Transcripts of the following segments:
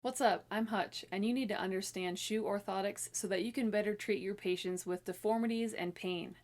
What's up? I'm Hutch, and you need to understand shoe orthotics so that you can better treat your patients with deformities and pain,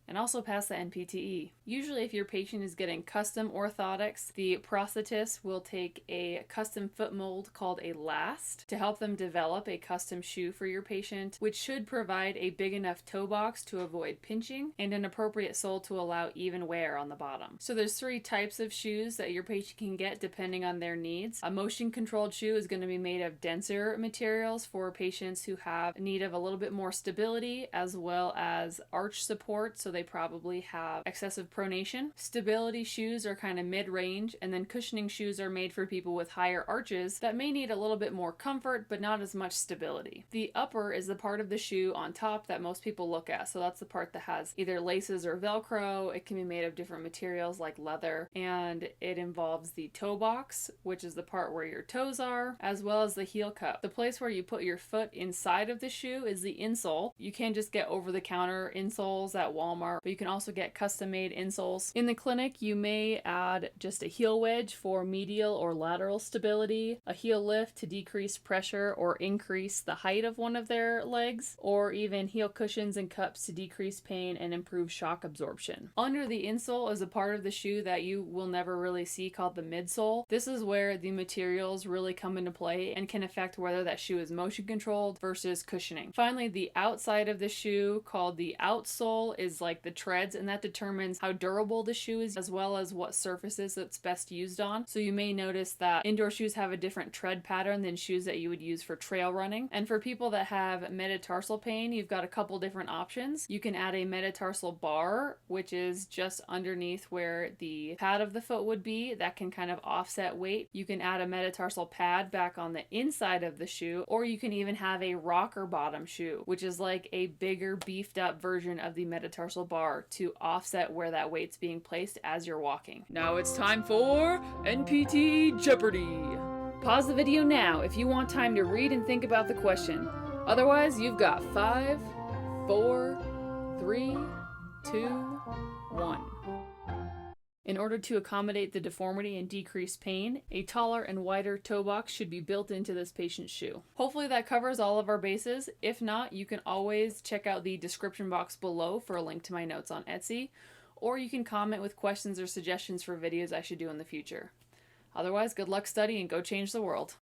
and also pass the NPTE. Usually if your patient is getting custom orthotics, the prosthetist will take a custom foot mold called a last to help them develop a custom shoe for your patient, which should provide a big enough toe box to avoid pinching and an appropriate sole to allow even wear on the bottom. So there's three types of shoes that your patient can get depending on their needs. A motion controlled shoe is going to be made of denser materials for patients who have need of a little bit more stability as well as arch support, so they probably have excessive pronation. Stability shoes are kind of mid-range, and then cushioning shoes are made for people with higher arches that may need a little bit more comfort but not as much stability. The upper is the part of the shoe on top that most people look at, so that's the part that has either laces or Velcro. It can be made of different materials like leather, and it involves the toe box, which is the part where your toes are, as well as the heel cup. The place where you put your foot inside of the shoe is the insole. You can't just get over-the-counter insoles at Walmart, but you can also get custom-made insoles. In the clinic, you may add just a heel wedge for medial or lateral stability, a heel lift to decrease pressure or increase the height of one of their legs, or even heel cushions and cups to decrease pain and improve shock absorption. Under the insole is a part of the shoe that you will never really see called the midsole. This is where the materials really come into play and can affect whether that shoe is motion controlled versus cushioning. Finally, the outside of the shoe called the outsole is like the treads, and that determines how durable the shoe is as well as what surfaces it's best used on. So you may notice that indoor shoes have a different tread pattern than shoes that you would use for trail running. And for people that have metatarsal pain, you've got a couple different options. You can add a metatarsal bar, which is just underneath where the pad of the foot would be. That can kind of offset weight. You can add a metatarsal pad back on the inside of the shoe, or you can even have a rocker bottom shoe, which is like a bigger, beefed up version of the metatarsal bar to offset where that weight's being placed as you're walking. Now it's time for NPT Jeopardy! Pause the video now if you want time to read and think about the question. Otherwise, you've got 5, 4, 3, 2, 1. In order to accommodate the deformity and decrease pain, a taller and wider toe box should be built into this patient's shoe. Hopefully that covers all of our bases. If not, you can always check out the description box below for a link to my notes on Etsy, or you can comment with questions or suggestions for videos I should do in the future. Otherwise, good luck studying and go change the world.